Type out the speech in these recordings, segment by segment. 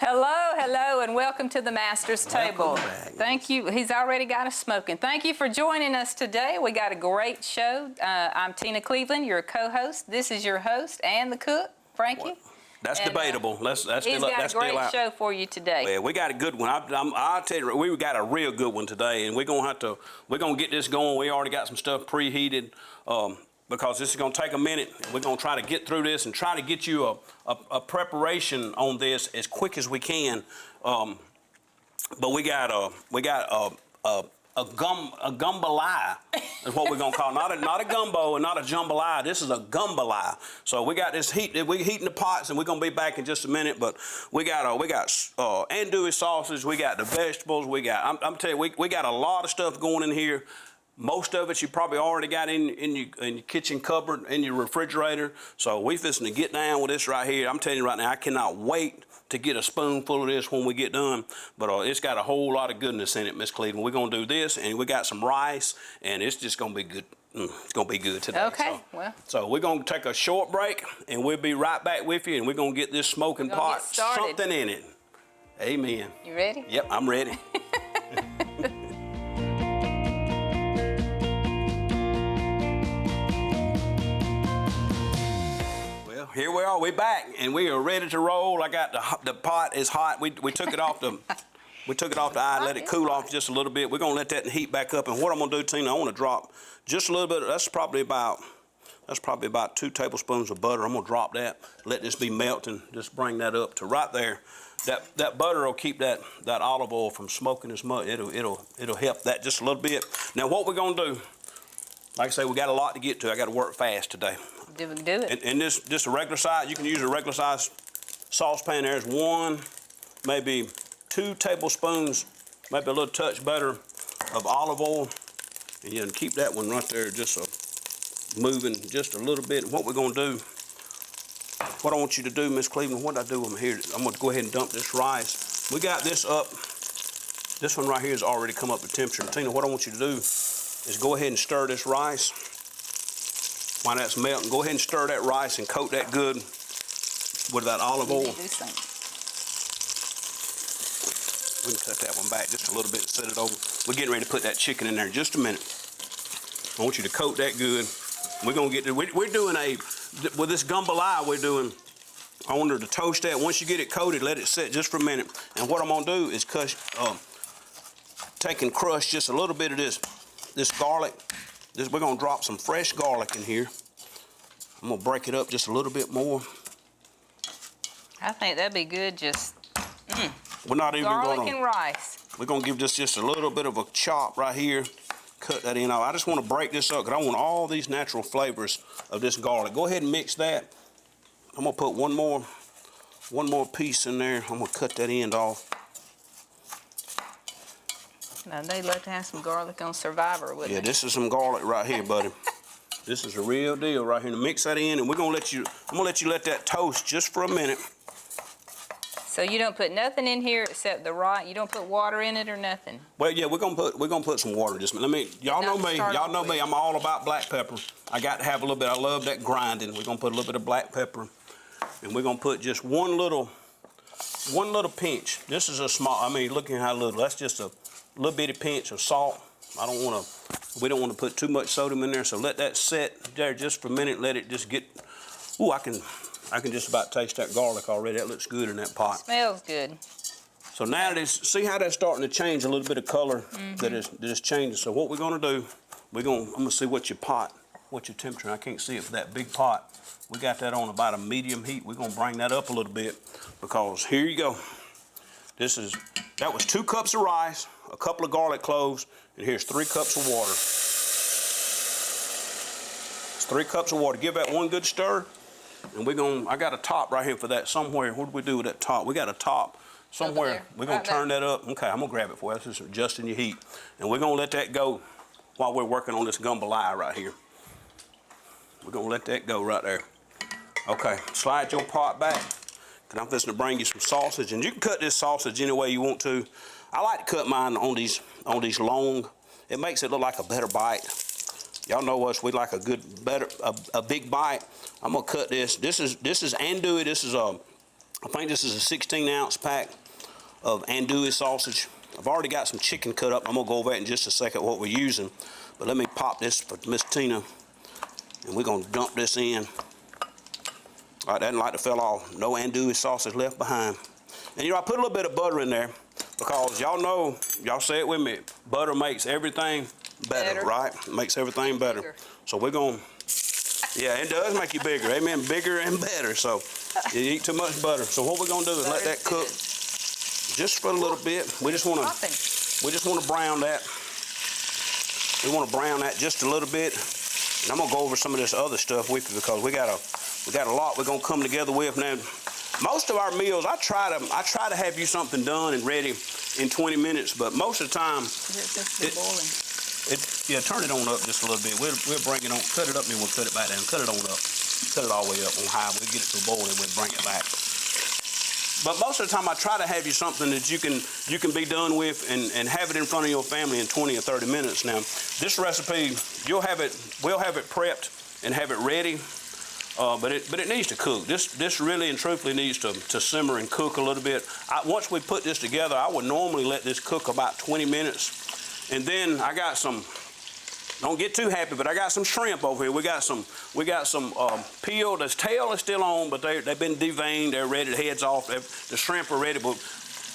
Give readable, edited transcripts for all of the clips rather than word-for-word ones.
Hello, and welcome to the Master's Table. Thank you. He's already got us smoking. Thank you for joining us today. We got a great show. I'm Tina Cleveland, your co-host. This is your host and the cook, Frankie. What? That's debatable. He's got a great show for you today. Well, we got a good one. I'll tell you, we got a real good one today, and we're gonna get this going. We already got some stuff preheated. Because this is going to take a minute. We're going to try to get through this and try to get you a preparation on this as quick as we can. But we got a Gumbo-Laya is what we're going to call it. Not a gumbo and not a jambalaya. This is a Gumbo-Laya. So we got this heat. We're heating the pots, and we're going to be back in just a minute. But we got andouille sausage. We got the vegetables. I'm telling you, we got a lot of stuff going in here. Most of it you probably already got in your kitchen cupboard, in your refrigerator. So we fixing to get down with this right here. I'm telling you right now, I cannot wait to get a spoonful of this when we get done. But it's got a whole lot of goodness in it, Miss Cleveland. We're gonna do this, and we got some rice, and it's just gonna be good. It's gonna be good today. Okay, so we're gonna take a short break, and we'll be right back with you, and we're gonna get this smoking pot something in it. Amen. You ready? Yep, I'm ready. Here we are. We're back, and we are ready to roll. I got the pot is hot. We took it off the eye, let it cool off just a little bit. We're gonna let that heat back up. And what I'm gonna do, Tina, I want to drop just a little bit. That's probably about 2 tablespoons of butter. I'm gonna drop that. Let this be melting. Just bring that up to right there. That butter will keep that olive oil from smoking as much. It'll help that just a little bit. Now what we're gonna do? Like I say, we got a lot to get to. I got to work fast today. Do it. And this a regular size. You can use a regular size saucepan. There's 1, maybe 2 tablespoons, maybe a little touch better of olive oil, and you can keep that one right there just moving just a little bit. And what we're gonna do, what I want you to do, Miss Cleveland, what I do over here, I'm gonna go ahead and dump this rice. We got this up. This one right here has already come up to temperature. And Tina, what I want you to do is go ahead and stir this rice. While that's melting, go ahead and stir that rice and coat that good with that olive oil. We can cut that one back just a little bit and set it over. We're getting ready to put that chicken in there in just a minute. I want you to coat that good. We're gonna get to, we're doing with this Gumbo-Laya I want her to toast that. Once you get it coated, let it sit just for a minute. And what I'm gonna do is take and crush just a little bit of this garlic. We're gonna drop some fresh garlic in here. I'm gonna break it up just a little bit more. I think that'd be good. We're not even garlic and rice. We're gonna give this just a little bit of a chop right here. Cut that in. I just want to break this up because I want all these natural flavors of this garlic. Go ahead and mix that. I'm gonna put one more piece in there. I'm gonna cut that end off. Now, they'd like to have some garlic on Survivor, wouldn't Yeah, this is some garlic right here, buddy. This is a real deal right here. Now mix that in, and I'm gonna let you let that toast just for a minute. So you don't put nothing in here except the rice. You don't put water in it or nothing. Well, yeah, we're gonna put some water. Just let me. Y'all know me. Y'all know me. I'm all about black pepper. I got to have a little bit. I love that grinding. We're gonna put a little bit of black pepper, and we're gonna put just one little pinch. This is a small. I mean, look at how little. That's just a little bitty pinch of salt. We don't want to put too much sodium in there, so let that set there just for a minute. Let it just get. Ooh, I can just about taste that garlic already. That looks good in that pot. Smells good. So now see how that's starting to change a little bit of color. That is changing. So what we're gonna do, I'm gonna see what's your temperature. I can't see it for that big pot. We got that on about a medium heat. We're gonna bring that up a little bit because here you go. That was 2 cups of rice, a couple of garlic cloves, and here's 3 cups of water. It's 3 cups of water. Give that one good stir, and I got a top right here for that somewhere. What do we do with that top? We got a top somewhere. We're gonna turn that up. Okay, I'm gonna grab it for you. This is adjusting your heat. And we're gonna let that go while we're working on this Gumbo-Laya right here. We're gonna let that go right there. Okay, slide your pot back. And I'm fixing to bring you some sausage, and you can cut this sausage any way you want to. I like to cut mine on these long. It makes it look like a better bite. Y'all know us, we like a big bite. I'm gonna cut this. This is andouille. This is I think this is a 16-ounce pack of andouille sausage. I've already got some chicken cut up. I'm gonna go over that in just a second what we're using. But let me pop this for Miss Tina, and we're gonna dump this in. All right, that didn't like to fell off. No andouille sausage left behind. And you know, I put a little bit of butter in there because y'all know, y'all say it with me, butter makes everything better. Right? Makes everything better. Bigger. So we're gonna, yeah, it does make you bigger. Amen. Bigger and better. So you eat too much butter. So what we're gonna do is let that cook just for a little bit. We just wanna brown that. We wanna brown that just a little bit. And I'm gonna go over some of this other stuff with you because we got a lot we're gonna come together with now. Most of our meals, I try to have you something done and ready in 20 minutes, but most of the time, yeah, turn it on up just a little bit. We'll bring it on, cut it up, and then we'll cut it back down. Cut it on up, cut it all the way up on high. We'll get it to a boil and we'll bring it back. But most of the time, I try to have you something that you can be done with and have it in front of your family in 20 or 30 minutes. Now, this recipe, we'll have it prepped and have it ready. But it needs to cook. This really and truthfully needs to simmer and cook a little bit. Once we put this together, I would normally let this cook about 20 minutes. And then I got some, don't get too happy, but I got some shrimp over here. We got some peeled, the tail is still on, but they've been deveined, they're ready, the head's off, the shrimp are ready. But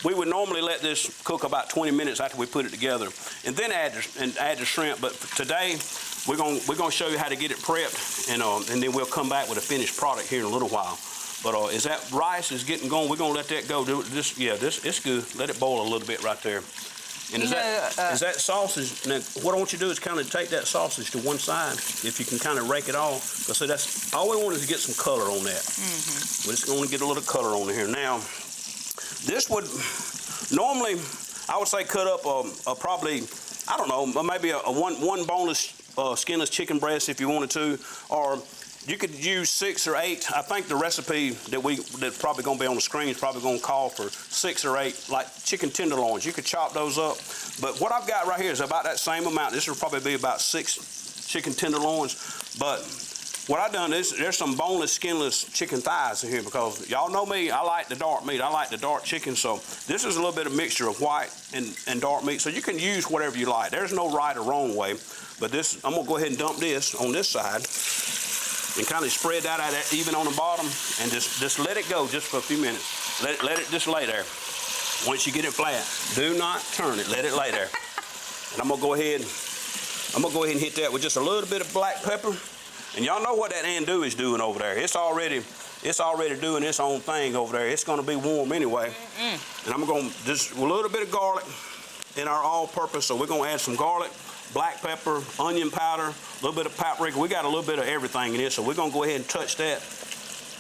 we would normally let this cook about 20 minutes after we put it together. And then add the shrimp. But today, we're gonna show you how to get it prepped, and then we'll come back with a finished product here in a little while. But as that rice is getting going, we're gonna let that go. This it's good. Let it boil a little bit right there. And is that sausage? Now, what I want you to do is kind of take that sausage to one side, if you can kind of rake it off. Because see, that's all we want is to get some color on that. We're just gonna get a little color on here now. This would normally, I would say, cut up probably, I don't know, maybe a one boneless. Skinless chicken breast if you wanted to, or you could use 6 or 8. I think the recipe that's probably going to be on the screen is probably going to call for 6 or 8 like chicken tenderloins. You could chop those up, but what I've got right here is about that same amount. This will probably be about 6 chicken tenderloins, but what I've done is there's some boneless, skinless chicken thighs in here because y'all know me, I like the dark meat. I like the dark chicken, so this is a little bit of mixture of white and dark meat, so you can use whatever you like. There's no right or wrong way. But this, I'm gonna go ahead and dump this on this side and kind of spread that out even on the bottom and just let it go just for a few minutes. Let it just lay there. Once you get it flat, do not turn it, let it lay there. And I'm gonna go ahead and hit that with just a little bit of black pepper. And y'all know what that andouille is doing over there. It's already doing its own thing over there. It's gonna be warm anyway. And I'm gonna just a little bit of garlic in our all-purpose, so we're gonna add some garlic, black pepper, onion powder, a little bit of paprika. We got a little bit of everything in here, so we're gonna go ahead and touch that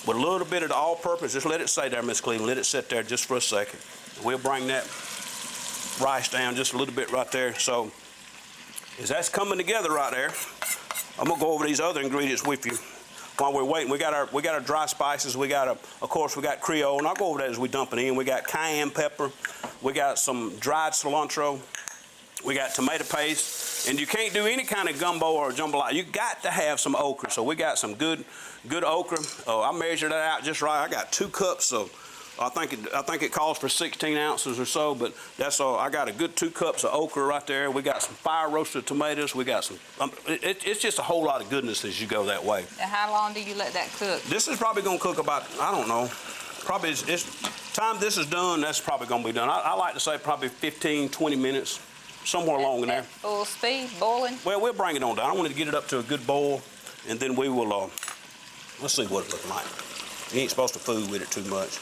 with a little bit of the all-purpose. Just let it stay there, Miss Cleveland. Let it sit there just for a second. We'll bring that rice down just a little bit right there. So as that's coming together right there, I'm gonna go over these other ingredients with you while we're waiting. We got our dry spices. We got of course we got Creole, and I'll go over that as we dump it in. We got cayenne pepper. We got some dried cilantro. We got tomato paste, and you can't do any kind of gumbo or jambalaya. You got to have some okra. So we got some good okra. I measured that out just right. I got 2 cups of. I think it calls for 16 ounces or so, but that's all. I got a good 2 cups of okra right there. We got some fire roasted tomatoes. We got some. It's just a whole lot of goodness as you go that way. And how long do you let that cook? This is probably gonna cook about, I don't know, probably it's time this is done. That's probably gonna be done. I like to say probably 15, 20 minutes, somewhere along in there. Full speed, boiling. Well, we'll bring it on down. I want to get it up to a good boil, and then we will. Let's see what it's looking like. You ain't supposed to fool with it too much.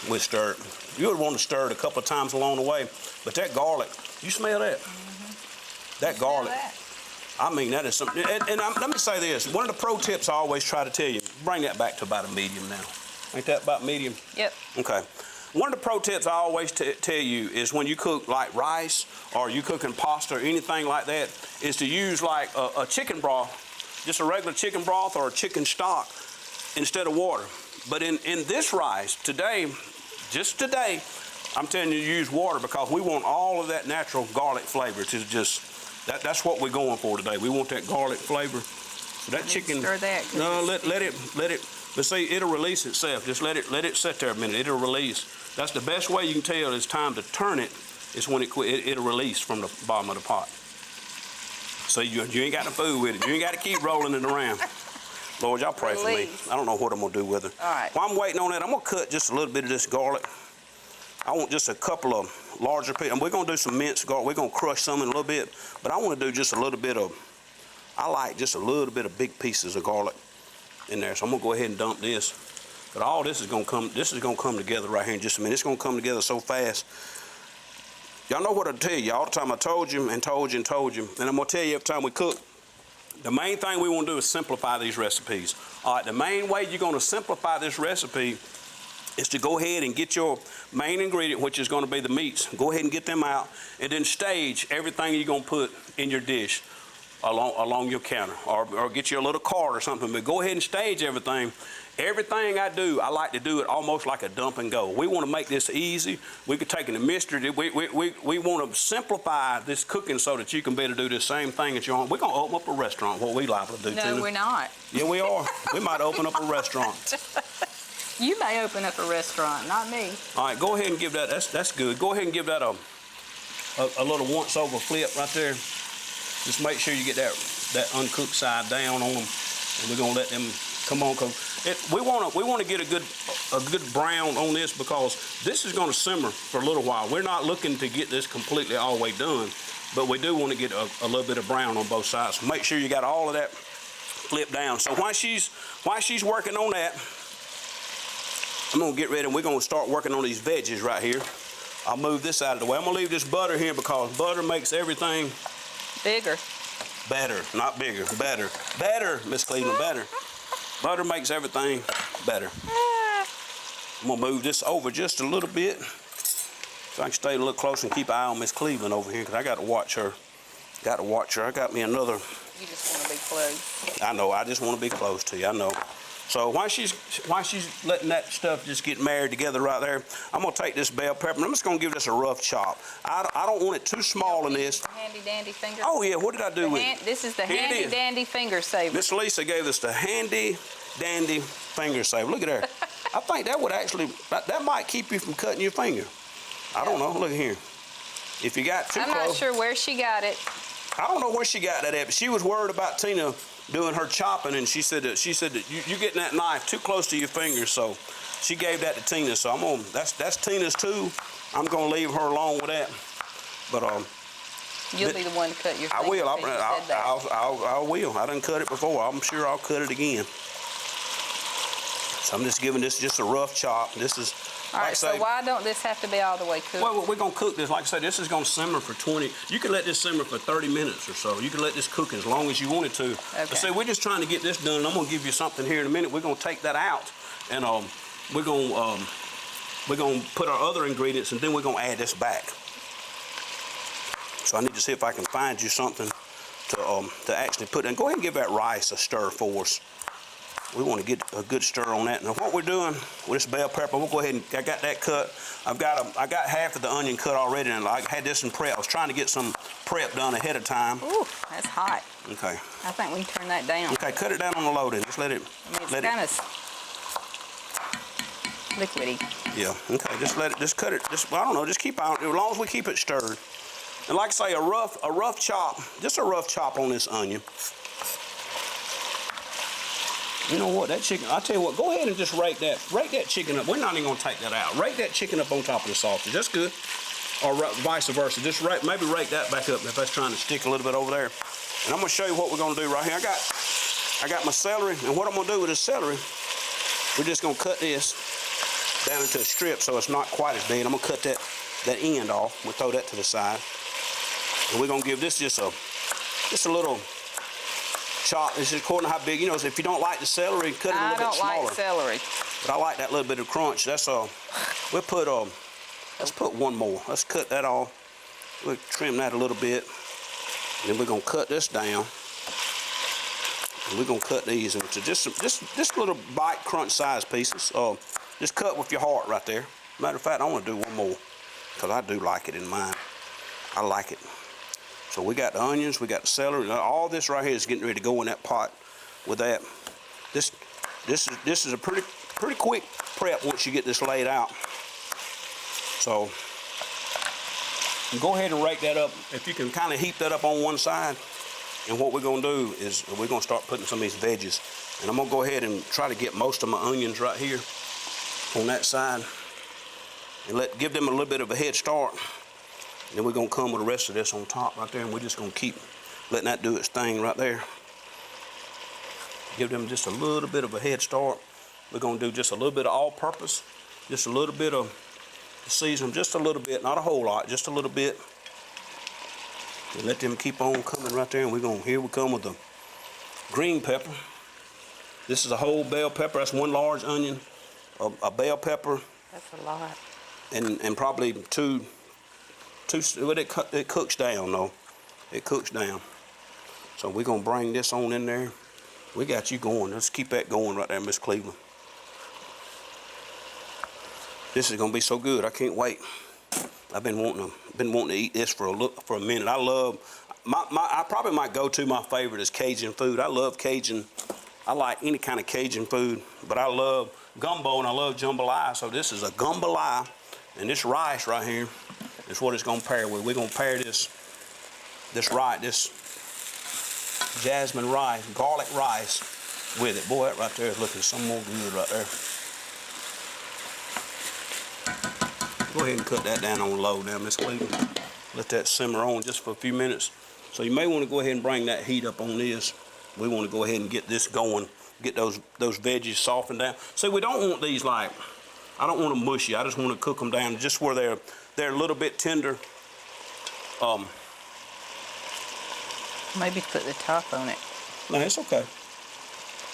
We'll stir it. You would want to stir it a couple of times along the way, but that garlic, you smell that? That garlic. I mean, that is something. And let me say this. One of the pro tips I always try to tell you, bring that back to about a medium now. Ain't that about medium? Yep. Okay. One of the pro tips I always tell you is when you cook like rice or you cooking pasta or anything like that, is to use like a chicken broth, just a regular chicken broth or a chicken stock instead of water. But in this rice, today, just today, I'm telling you to use water because we want all of that natural garlic flavor to just, that's what we're going for today. We want that garlic flavor. So that chicken, Stir that. no, let it But see, it'll release itself. Just let it sit there a minute. It'll release. That's the best way you can tell it's time to turn it, is when it'll release from the bottom of the pot. So you ain't got to fool with it. You ain't got to keep rolling it around. Lord, y'all pray for me. I don't know what I'm going to do with it. All right. While I'm waiting on that, I'm going to cut just a little bit of this garlic. I want just a couple of larger pieces. And we're going to do some minced garlic. We're going to crush some in a little bit. But I want to do just a little bit of, I like just a little bit of big pieces of garlic in there. So I'm going to go ahead and dump this. But all this is going to come together right here in just a minute. It's going to come together so fast. Y'all know what I tell you all the time. I told you and told you and told you. And I'm going to tell you every time we cook. The main thing we want to do is simplify these recipes. All right, the main way you're going to simplify this recipe is to go ahead and get your main ingredient, which is going to be the meats. Go ahead and get them out, and then stage everything you're going to put in your dish along your counter, or get you a little card or something. But go ahead and stage everything. Everything I do, I like to do it almost like a dump and go. We want to make this easy. We could take in the mystery. We want to simplify this cooking so that you can be able to do the same thing at your own. We're going to open up a restaurant, what we liable to do, Tina. No, we're not. Yeah, we are. We might open up a restaurant. You may open up a restaurant, not me. All right, go ahead and give that, that's good. Go ahead and give that a little once-over flip right there. Just make sure you get that uncooked side down on them, and we're going to let them come on, because we want to get a good brown on this, because this is going to simmer for a little while. We're not looking to get this completely all the way done, but we do want to get a little bit of brown on both sides. So make sure you got all of that flipped down. So while she's working on that, I'm going to get ready, and we're going to start working on these veggies right here. I'll move this out of the way. I'm going to leave this butter here because butter makes everything bigger. Better, not bigger, better. Better, Miss Cleveland, better. Butter makes everything better. I'm gonna move this over just a little bit so I can stay a little closer and keep an eye on Miss Cleveland over here, because I got to watch her. I got me another. You just want to be close. I know, I just want to be close to you, I know. So while she's letting that stuff just get married together right there, I'm gonna take this bell pepper and I'm just gonna give this a rough chop. I don't want it too small in this. Handy dandy finger. Oh yeah, what did I do with it? This is the handy dandy finger saver. Miss Lisa gave us the handy dandy finger saver. Look at there. I think that would actually, that might keep you from cutting your finger. I don't know. Look here. If you got too close. I'm not sure where she got it. I don't know where she got that at, but she was worried about Tina doing her chopping, and she said that you getting that knife too close to your fingers, so she gave that to Tina. So I'm gonna, that's Tina's too. I'm gonna leave her alone with that. But you'll be the one to cut your finger. I will. I will. I done cut it before. I'm sure I'll cut it again. So I'm just giving this just a rough chop. This is. All right, so why don't this have to be all the way cooked? Well, we're going to cook this. Like I said, this is going to simmer for 20. You can let this simmer for 30 minutes or so. You can let this cook as long as you want it to. Okay. But see, we're just trying to get this done. I'm going to give you something here in a minute. We're going to take that out, and we're going to put our other ingredients, and then we're going to add this back. So I need to see if I can find you something to actually put in. Go ahead and give that rice a stir for us. We want to get a good stir on that. Now what we're doing with this bell pepper, we'll go ahead and, I got that cut. I got half of the onion cut already, and I had this in prep. I was trying to get some prep done ahead of time. Ooh, that's hot. Okay. I think we can turn that down. Okay, cut it down on the low then. Just let it. I mean, it's kind of liquidy. Yeah. Okay. Just let it. Just cut it. Just I don't know. Just keep out. As long as we keep it stirred. And like I say, a rough chop. Just a rough chop on this onion. You know what, that chicken, I'll tell you what, go ahead and just rake that chicken up. We're not even gonna take that out. Rake that chicken up on top of the sausage, that's good. Or vice versa, just maybe rake that back up if that's trying to stick a little bit over there. And I'm gonna show you what we're gonna do right here. I got my celery, and what I'm gonna do with this celery, we're just gonna cut this down into a strip so it's not quite as big. I'm gonna cut that end off. We'll throw that to the side. And we're gonna give this just a little chop. This is according to how big, you know, if you don't like the celery, cut it a little bit smaller. I don't like celery. But I like that little bit of crunch. That's we'll put let's put one more. Let's cut that off. We'll trim that a little bit. And then we're gonna cut this down. And we're gonna cut these into just little bite crunch size pieces. Just cut with your heart right there. Matter of fact, I want to do one more because I do like it in mine. I like it. So we got the onions, we got the celery, all this right here is getting ready to go in that pot with that. This this is a pretty quick prep once you get this laid out. So go ahead and rake that up. If you can kind of heap that up on one side. And what we're gonna do is we're gonna start putting some of these veggies. And I'm gonna go ahead and try to get most of my onions right here on that side and give them a little bit of a head start. And then we're gonna come with the rest of this on top right there, and we're just gonna keep letting that do its thing right there. Give them just a little bit of a head start. We're gonna do just a little bit of all-purpose, just a little bit of season, just a little bit, not a whole lot, just a little bit. And let them keep on coming right there, and here we come with the green pepper. This is a whole bell pepper. That's one large onion, a bell pepper. That's a lot. And probably two. Well, it cooks down though. It cooks down. So we're gonna bring this on in there. We got you going. Let's keep that going right there, Miss Cleveland. This is gonna be so good. I can't wait. I've been wanting to eat this for a minute. I love I probably my go-to, my favorite is Cajun food. I love Cajun. I like any kind of Cajun food, but I love gumbo and I love jambalaya. So this is a Gumbo-Laya, and this rice right here is what it's gonna pair with. We're gonna pair this jasmine rice, garlic rice with it. Boy, that right there is looking some more good right there. Go ahead and cut that down on low now, Miss Cleveland. Let that simmer on just for a few minutes. So you may want to go ahead and bring that heat up on this. We want to go ahead and get this going, get those veggies softened down. See, we don't want these I don't want them mushy. I just want to cook them down just where they're a little bit tender. Maybe put the top on it. No, it's okay.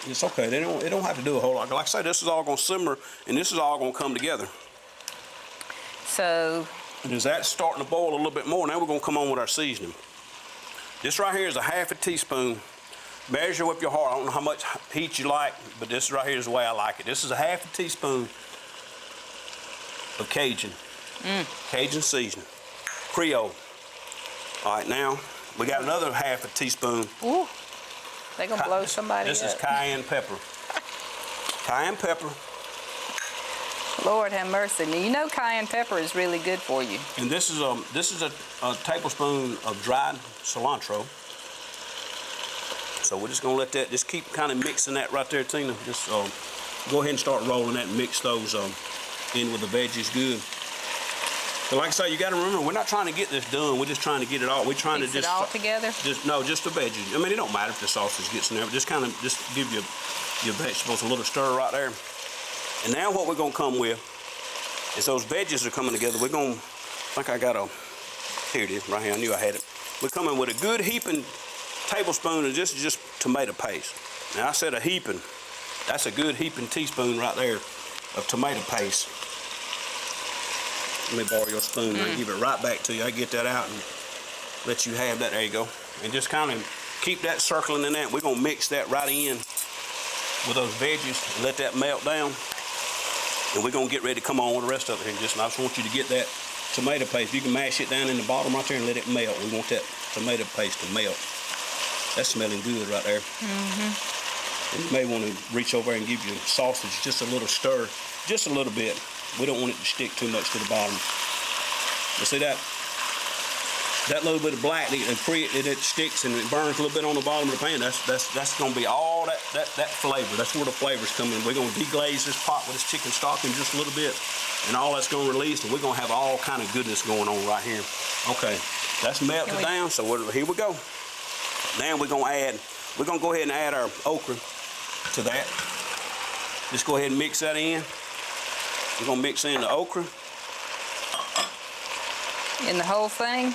It's okay. It don't have to do a whole lot. Like I say, this is all going to simmer, and this is all going to come together. So. And as that's starting to boil a little bit more, now we're going to come on with our seasoning. This right here is a half a teaspoon. Measure with your heart. I don't know how much heat you like, but this right here is the way I like it. This is a half a teaspoon of Cajun. Cajun seasoning. Creole. All right, now we got another half a teaspoon. Ooh, they gonna blow somebody up. This is cayenne pepper. Cayenne pepper. Lord have mercy. Now, you know cayenne pepper is really good for you. And this is a tablespoon of dried cilantro. So we're just gonna let that, just keep kind of mixing that right there, Tina. Just go ahead and start rolling that and mix those in with the veggies good. So like I say, you gotta remember, we're not trying to get this done. We're just trying to get it all. We're trying Mix to just it all together? Just the veggies. I mean, it don't matter if the sausage gets in there, but just kind of give your vegetables a little stir right there. And now what we're gonna come with is those veggies are coming together. We're gonna, I think I got here it is, right here. I knew I had it. We're coming with a good heaping tablespoon of just tomato paste. Now I said a heaping. That's a good heaping teaspoon right there of tomato paste. Let me borrow your spoon. I give it right back to you. I get that out and let you have that. There you go. And just kind of keep that circling in that. We're gonna mix that right in with those veggies and let that melt down. And we're gonna get ready to come on with the rest of it here. I just want you to get that tomato paste. You can mash it down in the bottom right there and let it melt. We want that tomato paste to melt. That's smelling good right there. And you may want to reach over and give your sausage just a little stir, just a little bit. We don't want it to stick too much to the bottom. You see that little bit of black it sticks and it burns a little bit on the bottom of the pan. That's going to be all that flavor. That's where the flavor's coming. We're going to deglaze this pot with this chicken stock in just a little bit, and all that's going to release, and we're going to have all kind of goodness going on right here. Okay, that's melted down. So here we go. Now we're going to go ahead and add our okra to that. Just go ahead and mix that in. We're going to mix in the okra. In the whole thing?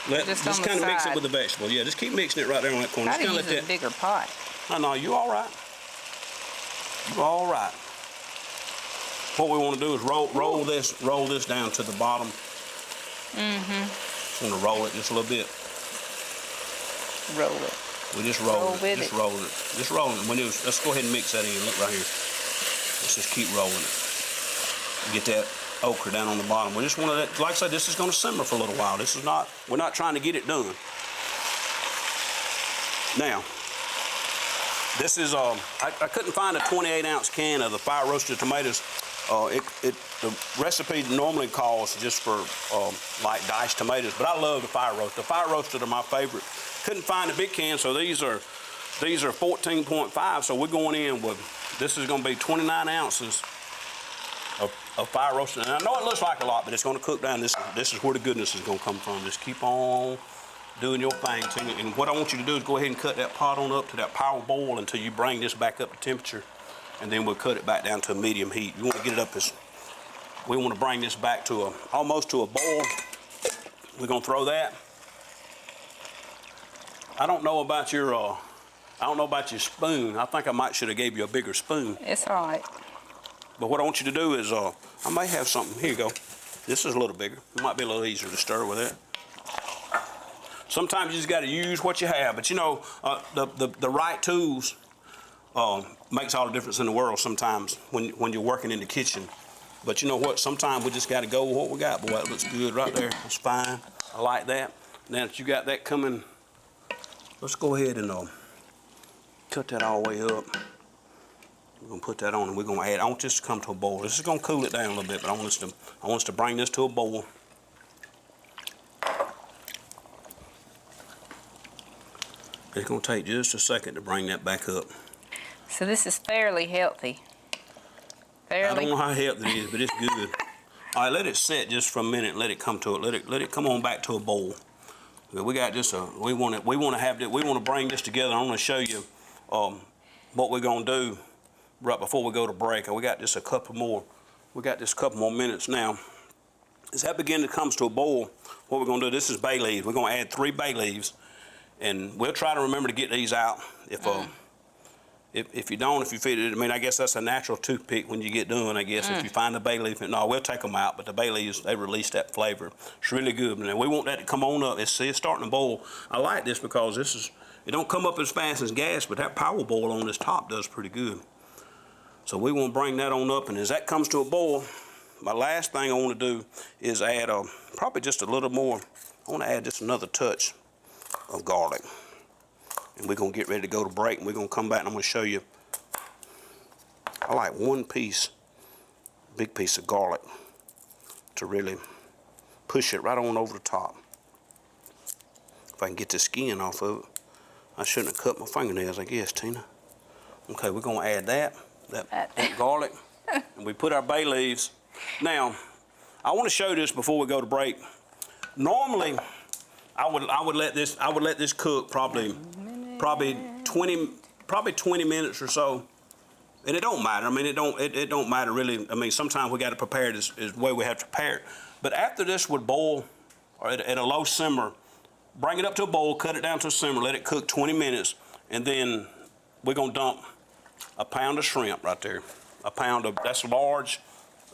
Just kind of mix it with the vegetable. Yeah, just keep mixing it right there on that corner. How do you use a bigger pot? No, you all right. You all right. What we want to do is roll this down to the bottom. Just want to roll it just a little bit. Roll it. We just roll it. Just roll it. Just roll it. Let's go ahead and mix that in. Look right here. Let's just keep rolling it. Get that okra down on the bottom. We just want to, like I said, this is going to simmer for a little while. We're not trying to get it done. Now, This is, I couldn't find a 28-ounce can of the fire roasted tomatoes. The recipe normally calls just for like diced tomatoes, but I love the fire roast. The fire roasted are my favorite. Couldn't find a big can, so these are 14.5. So we're going in with, this is going to be 29 ounces of fire roasted. And I know it looks like a lot, but it's going to cook down. This is where the goodness is going to come from. Just keep on doing your thing. And what I want you to do is go ahead and cut that pot on up to that power boil until you bring this back up to temperature, and then we'll cut it back down to a medium heat. You want to get it up as, we want to bring this back to almost to a boil. We're going to throw that. I don't know about your spoon. I think I should have gave you a bigger spoon. It's all right. But what I want you to do is, I may have something. Here you go. This is a little bigger. It might be a little easier to stir with it. Sometimes you just got to use what you have. But you know, the right tools makes all the difference in the world sometimes when you're working in the kitchen. But you know what? Sometimes we just got to go with what we got. Boy, that looks good right there. That's fine. I like that. Now that you got that coming, let's go ahead and cut that all the way up. We're gonna put that on, and we're gonna add. I want this to come to a boil. This is gonna cool it down a little bit, but I want us to bring this to a boil. It's gonna take just a second to bring that back up. So this is fairly healthy. I don't know how healthy it is, but it's good. All right, let it set just for a minute. And let it come to it. Let it come on back to a boil. We got just we want to bring this together. I want to show you what we're gonna do right before we go to break. We got just a couple more. We got just a couple more minutes now. As that begins to come to a boil, what we're gonna do? This is bay leaves. We're gonna add 3 bay leaves, and we'll try to remember to get these out. If you don't, if you feed it, I mean, I guess that's a natural toothpick when you get done. I guess if you find the bay leaf, no, we'll take them out. But the bay leaves, they release that flavor. It's really good. And we want that to come on up. It's starting to boil. I like this because it don't come up as fast as gas, but that power boil on this top does pretty good. So we want to bring that on up, and as that comes to a boil, my last thing I want to do is add probably just a little more. I want to add just another touch of garlic. And we're going to get ready to go to break, and we're going to come back and I'm going to show you. I like one big piece of garlic to really push it right on over the top. If I can get the skin off of it. I shouldn't have cut my fingernails, I guess, Tina. Okay, we're going to add that garlic, and we put our bay leaves. Now, I want to show this before we go to break. Normally, I would let this cook probably 20 minutes or so, and it don't matter. I mean, it don't matter really. I mean, sometimes we got to prepare it as the way we have to prepare it. But after this would boil, or at a low simmer, bring it up to a boil, cut it down to a simmer, let it cook 20 minutes, and then we're gonna dump a pound of shrimp right there. A pound of, that's large.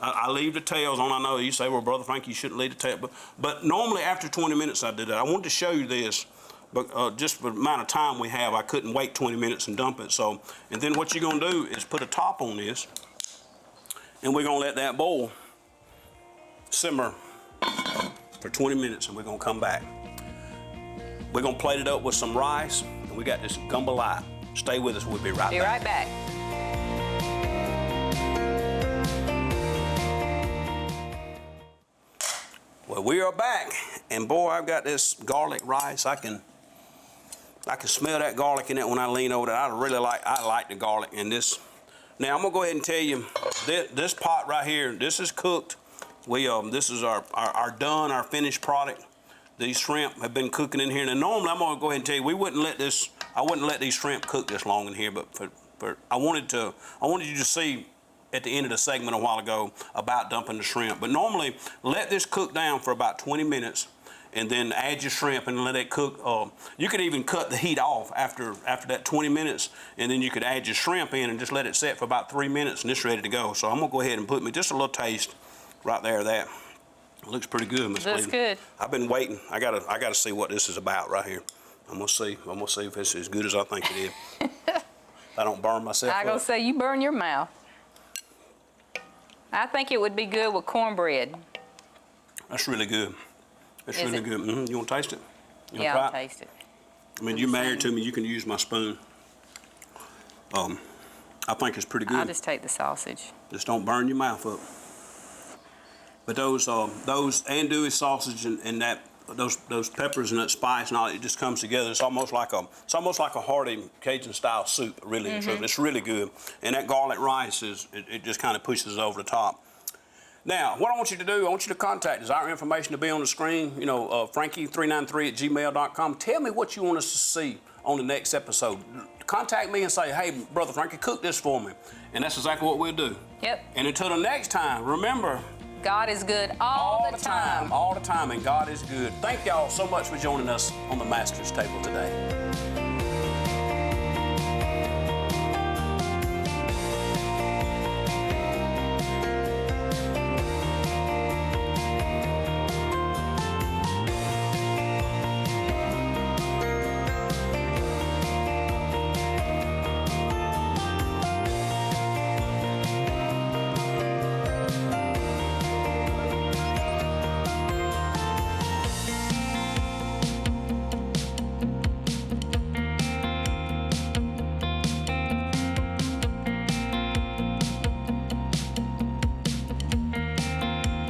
I leave the tails on. I know you say, well, Brother Frank, you shouldn't leave the tail. But normally after 20 minutes I do that. I wanted to show you this, but just for the amount of time we have, I couldn't wait 20 minutes and dump it. So, and then what you're gonna do is put a top on this, and we're gonna let that boil, simmer for 20 minutes, and we're gonna come back. We're gonna plate it up with some rice, and we got this Gumbo-Laya. Stay with us, we'll be right back. Be right back. Well, we are back, and boy, I've got this garlic rice. I can smell that garlic in it when I lean over it. I like the garlic in this. Now I'm gonna go ahead and tell you, this pot right here, this is cooked. This is our finished product. These shrimp have been cooking in here. Now normally I'm gonna go ahead and tell you, I wouldn't let these shrimp cook this long in here, but I wanted you to see at the end of the segment a while ago about dumping the shrimp. But normally, let this cook down for about 20 minutes, and then add your shrimp and let it cook. You could even cut the heat off after that 20 minutes, and then you could add your shrimp in and just let it set for about 3 minutes, and it's ready to go. So I'm gonna go ahead and put me just a little taste right there of that. It looks pretty good, Miss Cleveland. Looks good. I've been waiting. I gotta see what this is about right here. I'm gonna see if it's as good as I think it is. I don't burn myself up. I'm gonna say you burn your mouth. I think it would be good with cornbread. That's really good. It's really good. Mm-hmm. You want to taste it? Yeah, I'll taste it. I mean, you're married to me. You can use my spoon. I think it's pretty good. I'll just take the sausage. Just don't burn your mouth up. But those andouille sausage and those peppers and that spice and all, it just comes together. It's almost like a hearty Cajun style soup, really and truly. It's really good. And that garlic rice it just kind of pushes it over the top. Now, what I want you to do, I want you to contact us. Our information will be on the screen, Frankie393@gmail.com. Tell me what you want us to see on the next episode. Contact me and say, hey, Brother Frankie, cook this for me. And that's exactly what we'll do. Yep. And until the next time, remember, God is good all the time. All the time, and God is good. Thank y'all so much for joining us on the Master's Table today.